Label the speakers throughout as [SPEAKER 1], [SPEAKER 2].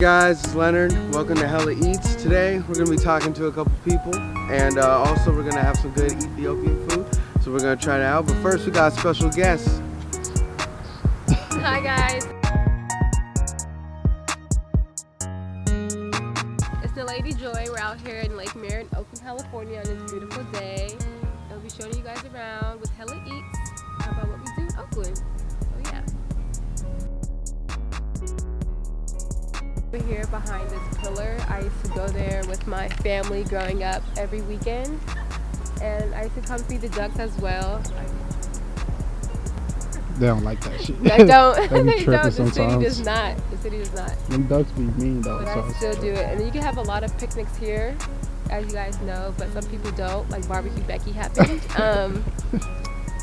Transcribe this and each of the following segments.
[SPEAKER 1] Guys, it's Leonard. Welcome to HellaEatz. Today we're going to be talking to a couple people, and also we're going to have some good Ethiopian food, so we're going to try it out. But first we got a special guest.
[SPEAKER 2] Hi guys, it's Naledi Joy. We're out here in LakeMerritt, Oakland, California on this beautiful day. I'll be showing you guys around with HellaEatz about what we do in Oakland. So yeah. Over here behind this pillar, I used to go there with my family growing up every weekend, and I used to come feed the ducks as well.
[SPEAKER 3] They don't like that shit.
[SPEAKER 2] They don't.
[SPEAKER 3] They
[SPEAKER 2] don't. The
[SPEAKER 3] sometimes.
[SPEAKER 2] city does not. The city does not.
[SPEAKER 3] Them ducks be mean though.
[SPEAKER 2] But I still do it. And you can have a lot of picnics here, as you guys know, but some people don't. Like Barbecue Becky happened.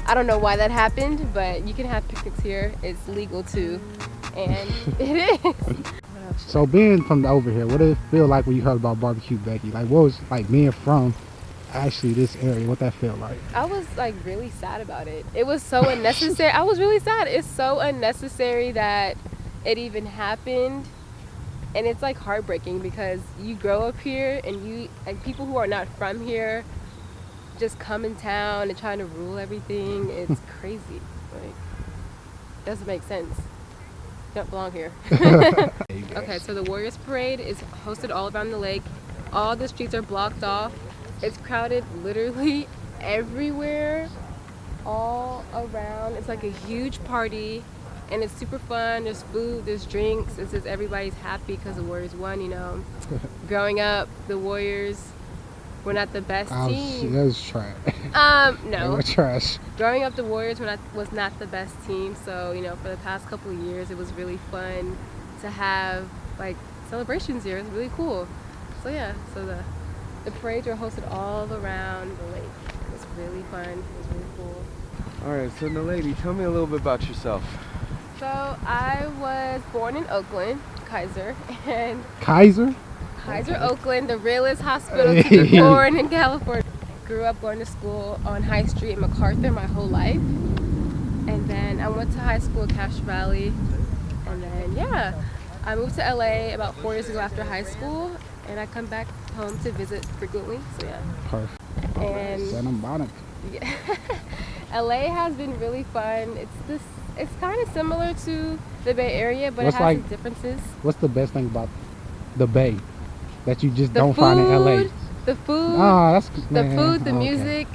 [SPEAKER 2] I don't know why that happened, but you can have picnics here. It's legal too, and it is.
[SPEAKER 3] So being from over here, what did it feel like when you heard about Barbecue Becky? Like what was like being from actually this area? What that felt like?
[SPEAKER 2] I was like really sad about it. It was so unnecessary. I was really sad. It's so unnecessary that it even happened, and it's like heartbreaking because you grow up here and you like people who are not from here just come in town and trying to rule everything. It's crazy. Like, doesn't make sense. Don't belong here. Okay, so the Warriors Parade is hosted all around the lake. All the streets are blocked off. It's crowded literally everywhere, all around. It's like a huge party, and it's super fun. There's food, there's drinks. It's just everybody's happy because the Warriors won, you know. Growing up, the Warriors were not the best team.
[SPEAKER 3] That was trash.
[SPEAKER 2] No.
[SPEAKER 3] They were trash.
[SPEAKER 2] Growing up, the Warriors was not the best team. So, you know, for the past couple of years, it was really fun to have like celebrations here. It's really cool. So yeah, so the parades were hosted all around the lake. It was really fun. It was really cool.
[SPEAKER 1] Alright, so Naledi, tell me a little bit about yourself.
[SPEAKER 2] So I was born in Oakland, Kaiser, and
[SPEAKER 3] Kaiser,
[SPEAKER 2] Oakland, the realest hospital to be born in California. Grew up going to school on High Street in MacArthur my whole life, and then I went to high school at Cache Valley, and then yeah, I moved to LA about 4 years ago after high school, and I come back home to visit frequently. So yeah.
[SPEAKER 3] perfect.
[SPEAKER 2] And
[SPEAKER 3] Santa Monica.
[SPEAKER 2] yeah. LA has been really fun. It's kind of similar to the Bay Area, but
[SPEAKER 3] What's
[SPEAKER 2] it has
[SPEAKER 3] like-
[SPEAKER 2] some differences.
[SPEAKER 3] What's the best thing about the Bay that you just
[SPEAKER 2] The
[SPEAKER 3] don't find in LA?
[SPEAKER 2] The food.
[SPEAKER 3] Ah, that's
[SPEAKER 2] The
[SPEAKER 3] man,
[SPEAKER 2] food, the
[SPEAKER 3] okay.
[SPEAKER 2] music,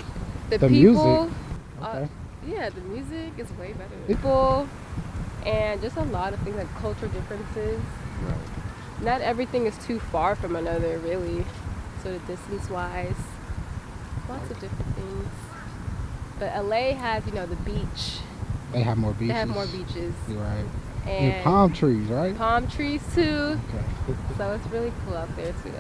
[SPEAKER 2] the
[SPEAKER 3] The
[SPEAKER 2] people.
[SPEAKER 3] music? Okay.
[SPEAKER 2] Yeah, the music is way better. People, and just a lot of things like cultural differences. Not everything is too far from another, really, sort of distance-wise. Lots of different things. But LA has, you know, the beach.
[SPEAKER 3] They have more beaches.
[SPEAKER 2] They have more beaches.
[SPEAKER 3] You're right.
[SPEAKER 2] And
[SPEAKER 3] And palm trees, right?
[SPEAKER 2] palm trees too.
[SPEAKER 3] Okay.
[SPEAKER 2] So it's really cool out there too.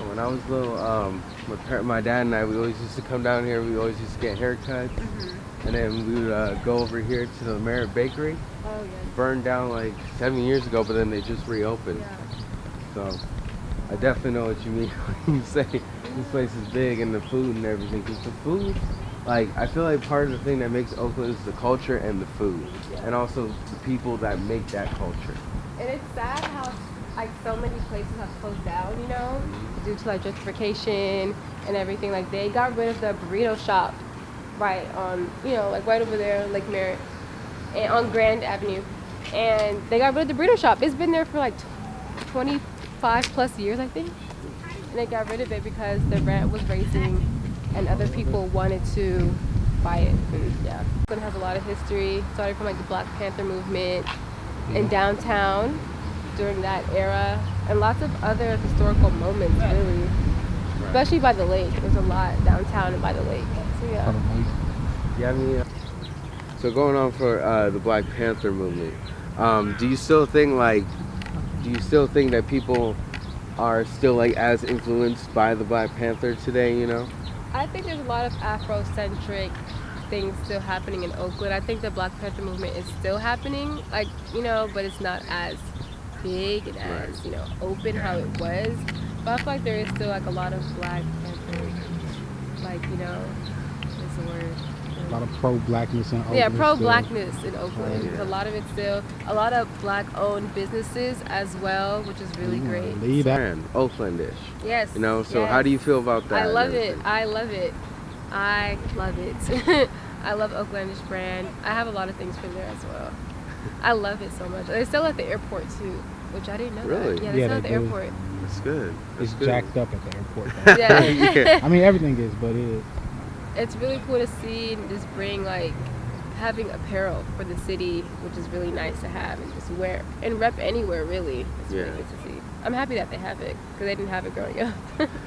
[SPEAKER 1] When I was little, my dad and I, we always used to come down here. We always used to get haircuts, and then we would go over here to the Merritt Bakery.
[SPEAKER 2] Oh yeah.
[SPEAKER 1] Burned down like 7 years ago, but then they just reopened.
[SPEAKER 2] Yeah.
[SPEAKER 1] So I definitely know what you mean when you say this place is big and the food and everything. Because the food, like, I feel like part of the thing that makes Oakland is the culture and the food, and also the people that make that culture.
[SPEAKER 2] And it's sad how like so many places have closed down, you know, due to like gentrification and everything. Like they got rid of the burrito shop right on, you know, like right over there, Lake Merritt, and on Grand Avenue. And they got rid of the burrito shop. It's been there for like 25 plus years, I think. And they got rid of it because the rent was raising and other people wanted to buy it. And yeah, it's gonna have a lot of history. Started from like the Black Panther movement in downtown during that era, and lots of other historical moments, really. Especially by the lake. There's a lot downtown and by the lake. So yeah.
[SPEAKER 1] Yeah, I mean, so going on for the Black Panther movement, do you still think that people are still like as influenced by the Black Panther today, you know?
[SPEAKER 2] I think there's a lot of Afrocentric things still happening in Oakland. I think the Black Panther movement is still happening, like, you know, but it's not as big and as, you know, open how it was. But I feel like there is still like a lot of Black Panther, like, you know, what's the word?
[SPEAKER 3] A lot of pro-blackness in Oakland.
[SPEAKER 2] Yeah,
[SPEAKER 3] still.
[SPEAKER 2] pro-blackness in Oakland.
[SPEAKER 1] Yeah.
[SPEAKER 2] There's a lot of it still. A lot of black-owned businesses as well, which is really great.
[SPEAKER 3] Lead that.
[SPEAKER 1] And Oaklandish.
[SPEAKER 2] Yes.
[SPEAKER 1] You know, so
[SPEAKER 2] yes.
[SPEAKER 1] how do you feel about that?
[SPEAKER 2] I
[SPEAKER 1] and
[SPEAKER 2] love it.
[SPEAKER 1] everything?
[SPEAKER 2] I love it. I love it. I love Oaklandish brand. I have a lot of things from there as well. I love it so much. They sell at the airport too, which I didn't know.
[SPEAKER 1] Really?
[SPEAKER 2] That. Yeah, they
[SPEAKER 3] Yeah,
[SPEAKER 2] sell at
[SPEAKER 3] they
[SPEAKER 2] the
[SPEAKER 3] do.
[SPEAKER 2] airport.
[SPEAKER 1] It's good.
[SPEAKER 3] It's
[SPEAKER 1] good.
[SPEAKER 3] jacked up at the airport. though.
[SPEAKER 2] Yeah.
[SPEAKER 1] Yeah.
[SPEAKER 3] I mean, everything is, but it is.
[SPEAKER 2] It's really cool to see and just bring like having apparel for the city, which is really nice to have and just wear and rep anywhere really. It's really
[SPEAKER 1] Yeah.
[SPEAKER 2] good to see. I'm happy that they have it because they didn't have it growing up.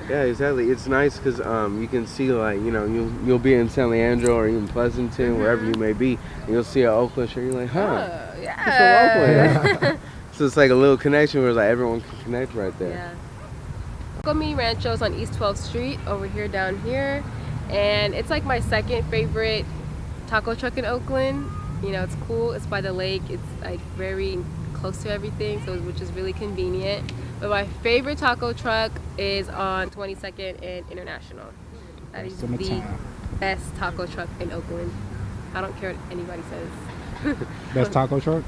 [SPEAKER 1] Yeah, exactly. It's nice because you can see, like, you know, you'll be in San Leandro or even Pleasanton, wherever you may be, and you'll see an Oakland shirt. You're like, huh?
[SPEAKER 2] Oh,
[SPEAKER 1] It's from Oakland.
[SPEAKER 2] yeah.
[SPEAKER 1] So it's like a little connection where like everyone can connect right there.
[SPEAKER 2] Yeah. Comi Rancho's on East 12th Street over here down here, and it's like my second favorite taco truck in Oakland. You know, it's cool. It's by the lake. It's like very close to everything, so which is really convenient. But my favorite taco truck is on 22nd and International. That is the
[SPEAKER 3] Summertime.
[SPEAKER 2] best taco truck in Oakland. I don't care what anybody says.
[SPEAKER 3] Best taco truck?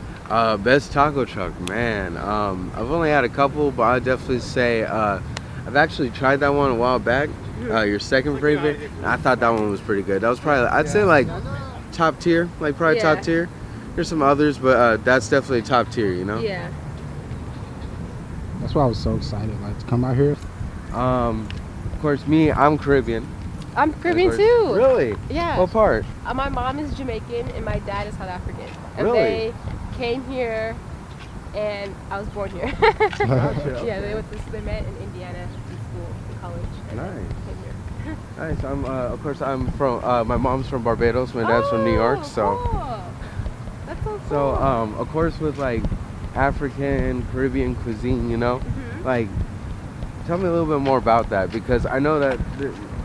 [SPEAKER 1] Best taco truck, man. I've only had a couple, but I'd definitely say I've actually tried that one a while back. Your second favorite, and I thought that one was pretty good. That was probably, I'd say like top tier, like probably
[SPEAKER 2] Yeah.
[SPEAKER 1] top tier. There's some others, but that's definitely top tier, you know?
[SPEAKER 2] Yeah.
[SPEAKER 3] That's why I was so excited, like, to come out here.
[SPEAKER 1] Of course, I'm Caribbean.
[SPEAKER 2] I'm Caribbean
[SPEAKER 1] Of course.
[SPEAKER 2] too.
[SPEAKER 1] Really?
[SPEAKER 2] Yeah.
[SPEAKER 1] What part?
[SPEAKER 2] My mom is Jamaican and my dad is South African. And
[SPEAKER 1] Really?
[SPEAKER 2] they came here and I was born here.
[SPEAKER 1] Gotcha.
[SPEAKER 2] Yeah, they met in Indiana in school, in college. And then
[SPEAKER 1] Nice.
[SPEAKER 2] came here.
[SPEAKER 1] Nice. Of course, I'm from. My mom's from Barbados. My dad's from New York. So,
[SPEAKER 2] Cool. That's so cool.
[SPEAKER 1] so of course, with like African, Caribbean cuisine, you know,
[SPEAKER 2] Mhm.
[SPEAKER 1] like, tell me a little bit more about that because I know that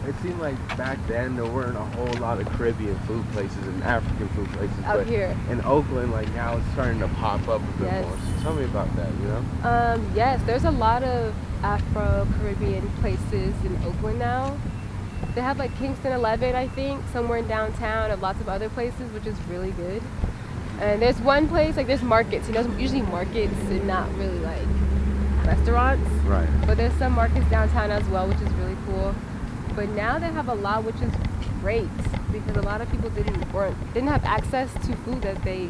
[SPEAKER 1] it seemed like back then there weren't a whole lot of Caribbean food places and African food places,
[SPEAKER 2] Out
[SPEAKER 1] but
[SPEAKER 2] here.
[SPEAKER 1] in Oakland, like now it's starting to pop up a bit
[SPEAKER 2] Yes.
[SPEAKER 1] more. So tell me about that, you know?
[SPEAKER 2] Yes, there's a lot of Afro-Caribbean places in Oakland now. They have like Kingston 11, I think, somewhere in downtown, and lots of other places, which is really good. And there's one place, like there's markets, you know, usually markets and not really like restaurants.
[SPEAKER 1] Right.
[SPEAKER 2] But there's some markets downtown as well, which is really cool. But now they have a lot, which is great because a lot of people didn't have access to food that they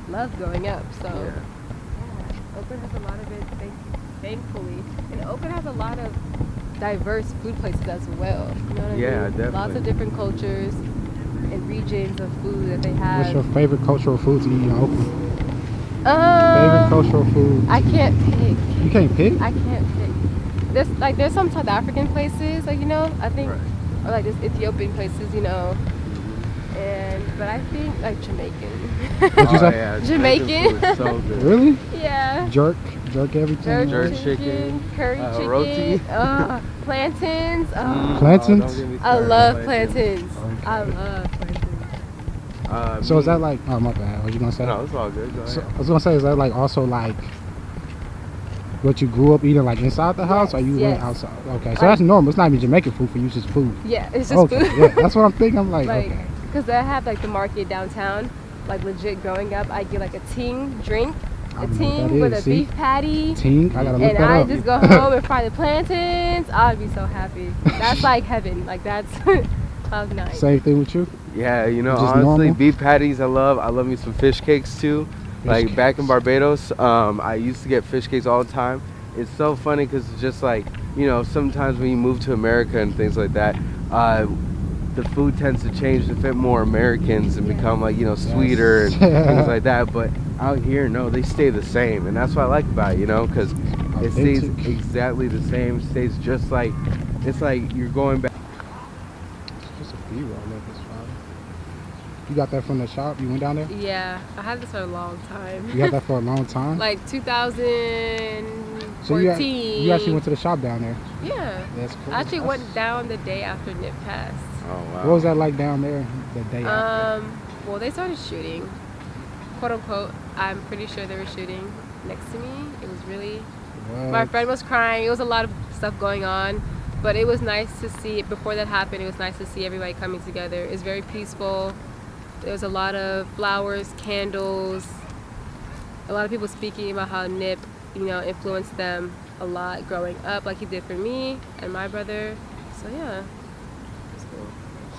[SPEAKER 2] loved growing up. So yeah, Oakland has a lot of it, thankfully. And Oakland has a lot of diverse food places as well. You know what I
[SPEAKER 1] Yeah,
[SPEAKER 2] mean?
[SPEAKER 1] definitely.
[SPEAKER 2] Lots of different cultures and regions of food that they have.
[SPEAKER 3] What's your favorite cultural food to eat in Oakland? Favorite
[SPEAKER 2] Um,
[SPEAKER 3] cultural food?
[SPEAKER 2] I can't pick.
[SPEAKER 3] You can't pick?
[SPEAKER 2] I can't pick. There's some South African places, like, you know, I think,
[SPEAKER 1] Right.
[SPEAKER 2] or like there's Ethiopian places, you know, but I think like Jamaican.
[SPEAKER 3] What'd you
[SPEAKER 1] Oh,
[SPEAKER 3] say?
[SPEAKER 1] yeah,
[SPEAKER 2] Jamaican.
[SPEAKER 1] food is so good.
[SPEAKER 3] Really?
[SPEAKER 2] Yeah.
[SPEAKER 3] Jerk everything?
[SPEAKER 1] Jerk
[SPEAKER 2] chicken,
[SPEAKER 1] chicken,
[SPEAKER 2] curry chicken,
[SPEAKER 1] roti.
[SPEAKER 2] plantains.
[SPEAKER 3] Plantains?
[SPEAKER 1] don't get me
[SPEAKER 2] I
[SPEAKER 1] started
[SPEAKER 2] love
[SPEAKER 1] on
[SPEAKER 2] plantains.
[SPEAKER 1] Okay.
[SPEAKER 2] I love plantains.
[SPEAKER 3] So is that like, oh my bad, what you gonna say?
[SPEAKER 1] No, it's all good. Go
[SPEAKER 3] So,
[SPEAKER 1] ahead.
[SPEAKER 3] I was gonna say, is that like also like what you grew up eating like inside the house, or you
[SPEAKER 2] Yes.
[SPEAKER 3] went outside? Okay, so that's normal. It's not even Jamaican food for you, it's just food.
[SPEAKER 2] Yeah, it's just
[SPEAKER 3] Okay,
[SPEAKER 2] food.
[SPEAKER 3] yeah, that's what I'm thinking. I'm like,
[SPEAKER 2] Like,
[SPEAKER 3] okay.
[SPEAKER 2] because I have like the market downtown, like legit growing up, I get like a ting drink,
[SPEAKER 3] I
[SPEAKER 2] a
[SPEAKER 3] don't know what
[SPEAKER 2] ting
[SPEAKER 3] that
[SPEAKER 2] with
[SPEAKER 3] is,
[SPEAKER 2] a
[SPEAKER 3] see?
[SPEAKER 2] beef patty,
[SPEAKER 3] Ting, I gotta look
[SPEAKER 2] and
[SPEAKER 3] that
[SPEAKER 2] I
[SPEAKER 3] up.
[SPEAKER 2] just go home and fry the plantains. I'd be so happy. That's like heaven. Like that's cloud nine.
[SPEAKER 3] Same thing with you?
[SPEAKER 1] Yeah, you know,
[SPEAKER 3] Just
[SPEAKER 1] honestly,
[SPEAKER 3] normal?
[SPEAKER 1] beef patties I love me some fish cakes too. Like back in Barbados, I used to get fish cakes all the time. It's so funny because it's just like, you know, sometimes when you move to America and things like that, the food tends to change to fit more Americans and become like, you know, sweeter and things like that. But out here, no, they stay the same, and that's what I like about it, you know, because it stays
[SPEAKER 3] Authentic.
[SPEAKER 1] exactly the same. Stays just like, it's like you're going back.
[SPEAKER 3] It's just a B-roll like this, Father. You got that from the shop? You went down there?
[SPEAKER 2] Yeah, I had this for a long time.
[SPEAKER 3] You had that for a long time?
[SPEAKER 2] Like 2014.
[SPEAKER 3] So you actually went to the shop down there?
[SPEAKER 2] Yeah.
[SPEAKER 3] That's cool.
[SPEAKER 2] I actually went down the day after Nip passed.
[SPEAKER 1] Oh wow.
[SPEAKER 3] What was that like down there the day after?
[SPEAKER 2] Well, they started shooting, quote unquote. I'm pretty sure they were shooting next to me. It was really. My
[SPEAKER 3] What?
[SPEAKER 2] friend was crying. It was a lot of stuff going on, But it was nice to see, before that happened, it was nice to see everybody coming together. It's very peaceful. There was a lot of flowers, candles, a lot of people speaking about how Nip, influenced them a lot growing up, like he did for me and my brother. So yeah, it's cool.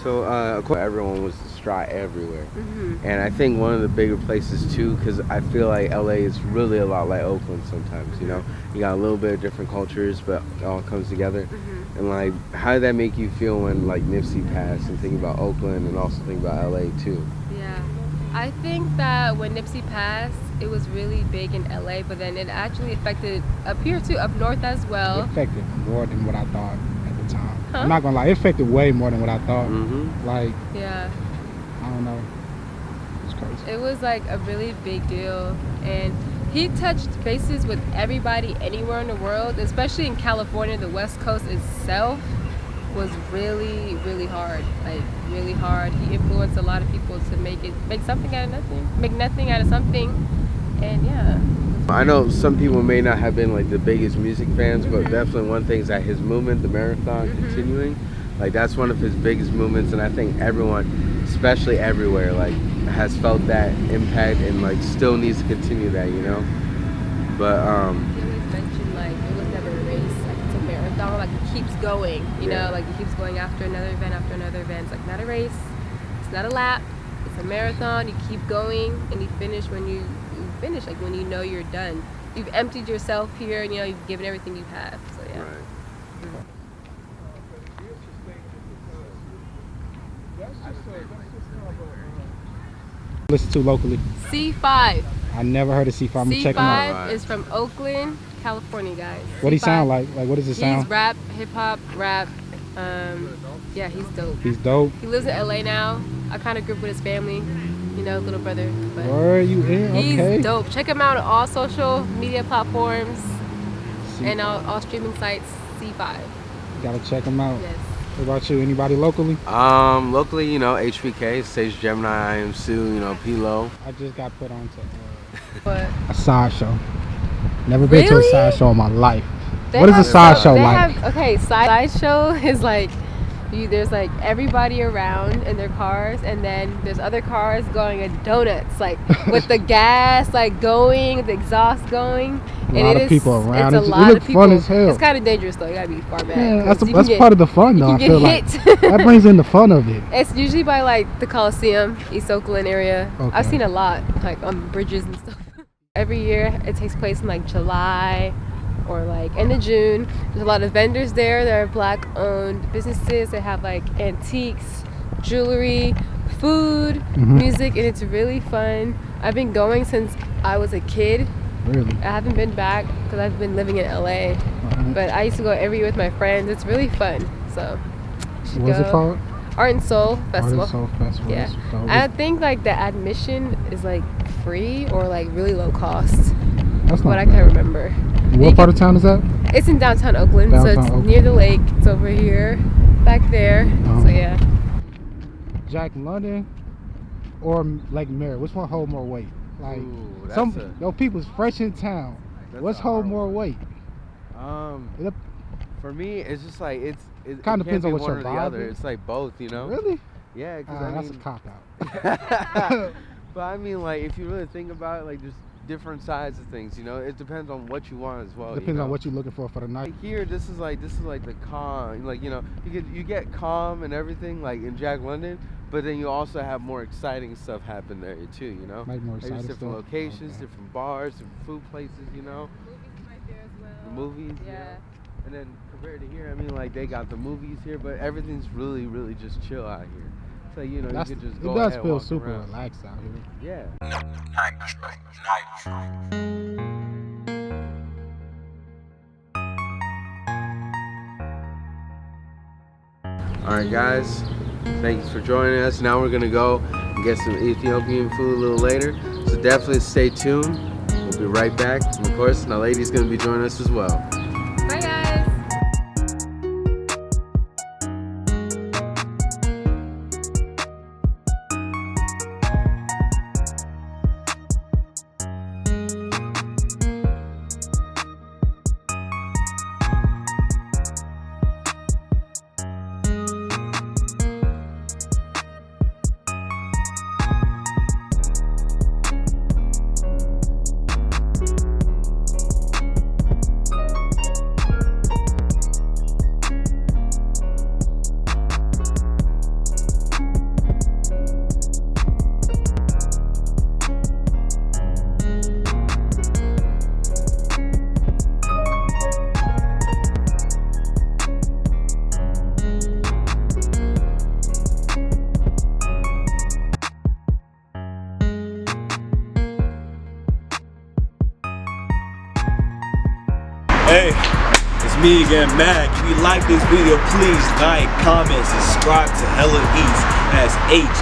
[SPEAKER 1] So, of course, everyone was distraught everywhere. And I think one of the bigger places, too, because I feel like LA is really a lot like Oakland sometimes, you got a little bit of different cultures, but it all comes together. And, like, how did that make you feel when, like, Nipsey passed, and thinking about Oakland and also thinking about LA, too?
[SPEAKER 2] Yeah, I think that when Nipsey passed, it was really big in LA, but then it actually affected up here, too, up north as well.
[SPEAKER 3] It affected more than what I thought at the time.
[SPEAKER 2] Huh?
[SPEAKER 3] I'm not gonna lie, it affected way more than what I thought. Like,
[SPEAKER 2] yeah,
[SPEAKER 3] I don't know. It's crazy.
[SPEAKER 2] it was like a really big deal, and he touched bases with everybody anywhere in the world, especially in California. The West Coast itself was really, really hard, like really hard. He influenced a lot of people to make something out of nothing, make nothing out of something, and yeah.
[SPEAKER 1] I know some people may not have been like the biggest music fans, but definitely one thing is that his movement, the marathon continuing, like that's one of his biggest movements, and I think everyone, especially everywhere, like has felt that impact and like still needs to continue that, But
[SPEAKER 2] He always mentioned like it was never a race, like it's a marathon, like it keeps going, like it keeps going after another event after another event. It's like not a race, it's not a lap, it's a marathon. You keep going and you finish when you finish, like when you know you're done. You've emptied yourself here and you've given everything you have. So yeah.
[SPEAKER 1] Right.
[SPEAKER 3] Listen to locally.
[SPEAKER 2] C5.
[SPEAKER 3] I never heard of C5. I'm gonna check him out.
[SPEAKER 2] C5 is from Oakland, California, guys.
[SPEAKER 3] What he
[SPEAKER 2] C5.
[SPEAKER 3] sound like? Like, what does it sound?
[SPEAKER 2] He's rap, hip hop, rap. Yeah, he's dope.
[SPEAKER 3] He's dope.
[SPEAKER 2] He lives in LA now. I kind of grew up with his family, little brother. But
[SPEAKER 3] Where are you in? Okay.
[SPEAKER 2] he's dope. Check him out on all social media platforms
[SPEAKER 3] C5.
[SPEAKER 2] and all streaming sites. C5.
[SPEAKER 3] Gotta check him out.
[SPEAKER 2] Yes.
[SPEAKER 3] What about you? Anybody locally?
[SPEAKER 1] Locally, HBK, Stage Gemini, I Am Sue, P-Lo.
[SPEAKER 3] I just got put on to
[SPEAKER 2] But
[SPEAKER 3] a sideshow. Never been to a
[SPEAKER 2] Really?
[SPEAKER 3] sideshow in my life.
[SPEAKER 2] they
[SPEAKER 3] What is a
[SPEAKER 2] have
[SPEAKER 3] sideshow
[SPEAKER 2] they
[SPEAKER 3] like?
[SPEAKER 2] have- sideshow is like there's like everybody around in their cars, and then there's other cars going in donuts, like with the gas like going, the exhaust going.
[SPEAKER 3] A lot of people around.
[SPEAKER 2] It's a
[SPEAKER 3] It
[SPEAKER 2] lot
[SPEAKER 3] look
[SPEAKER 2] of people.
[SPEAKER 3] fun as hell.
[SPEAKER 2] It's kind of dangerous though. You gotta be far back.
[SPEAKER 3] Yeah,
[SPEAKER 2] 'cause
[SPEAKER 3] that's part of the fun though.
[SPEAKER 2] You
[SPEAKER 3] I
[SPEAKER 2] can
[SPEAKER 3] feel
[SPEAKER 2] get
[SPEAKER 3] like
[SPEAKER 2] hit.
[SPEAKER 3] that brings in the fun of it.
[SPEAKER 2] It's usually by like the Coliseum, East Oakland area.
[SPEAKER 3] Okay.
[SPEAKER 2] I've seen a lot, like on bridges and stuff. Every year it takes place in like July or like end of June. There's a lot of vendors there. There are black owned businesses. They have like antiques, jewelry, food, music, and it's really fun. I've been going since I was a kid.
[SPEAKER 3] Really?
[SPEAKER 2] I haven't been back because I've been living in LA. But I used to go every year with my friends. It's really fun. So you should
[SPEAKER 3] What's
[SPEAKER 2] go.
[SPEAKER 3] it called?
[SPEAKER 2] Art and Soul Festival.
[SPEAKER 3] Art and Soul Festival.
[SPEAKER 2] Yeah.
[SPEAKER 3] That's dope.
[SPEAKER 2] I think like the admission is like free or like really low cost.
[SPEAKER 3] That's not
[SPEAKER 2] But I
[SPEAKER 3] bad.
[SPEAKER 2] can't remember.
[SPEAKER 3] What part of town is that?
[SPEAKER 2] It's in downtown Oakland, so
[SPEAKER 3] Downtown
[SPEAKER 2] it's
[SPEAKER 3] Oakland.
[SPEAKER 2] near the lake. It's over here, back there. So yeah.
[SPEAKER 3] Jack London or LakeMerritt? Which one hold more weight? Like
[SPEAKER 1] Ooh,
[SPEAKER 3] those people's fresh in town. What's hold more weight?
[SPEAKER 1] For me, it's just like it
[SPEAKER 3] Kinda
[SPEAKER 1] can't
[SPEAKER 3] depends on
[SPEAKER 1] be
[SPEAKER 3] what
[SPEAKER 1] one
[SPEAKER 3] your
[SPEAKER 1] or the
[SPEAKER 3] vibe
[SPEAKER 1] other.
[SPEAKER 3] is.
[SPEAKER 1] It's like both,
[SPEAKER 3] Really?
[SPEAKER 1] Yeah, because
[SPEAKER 3] That's a cop out.
[SPEAKER 1] But I mean, like if you really think about it, like there's different sides of things. It depends on what you want as well.
[SPEAKER 3] Depends on what you're looking for the night.
[SPEAKER 1] Like here, this is like the calm. Like you get calm and everything like in Jack London, but then you also have more exciting stuff happen there too.
[SPEAKER 3] Like more
[SPEAKER 1] There's
[SPEAKER 3] exciting
[SPEAKER 1] different
[SPEAKER 3] stuff?
[SPEAKER 1] locations,
[SPEAKER 3] Okay.
[SPEAKER 1] different bars, different food places.
[SPEAKER 2] Movies right there as well.
[SPEAKER 1] The movies.
[SPEAKER 2] Yeah.
[SPEAKER 1] And then compared to here, I mean, like they got the movies here, but everything's really, really just chill out here. So you could just go
[SPEAKER 3] it does
[SPEAKER 1] ahead and
[SPEAKER 3] feel
[SPEAKER 1] walk
[SPEAKER 3] super
[SPEAKER 1] around.
[SPEAKER 3] relaxed out here.
[SPEAKER 1] Yeah. All right, guys. Thanks for joining us. Now we're gonna go and get some Ethiopian food a little later. So definitely stay tuned. We'll be right back. And of course, Naledi's gonna be joining us as well.
[SPEAKER 2] Bye guys.
[SPEAKER 4] Hey, it's me again, Mac. If you like this video, please like, comment, subscribe to HellaEatz. That's HellaEatz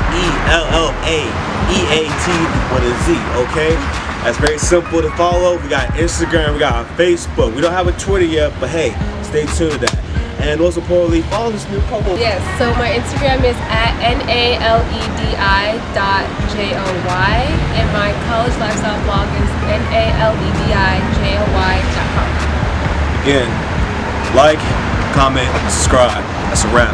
[SPEAKER 4] with a Z, okay? That's very simple to follow. We got Instagram, we got Facebook. We don't have a Twitter yet, but hey, stay tuned to that. And most importantly, follow this new couple.
[SPEAKER 2] Yes, so my Instagram is at NALEDI.JOY and my college lifestyle blog is NALEDIJOY.com.
[SPEAKER 4] Again, like, comment, subscribe. That's a wrap.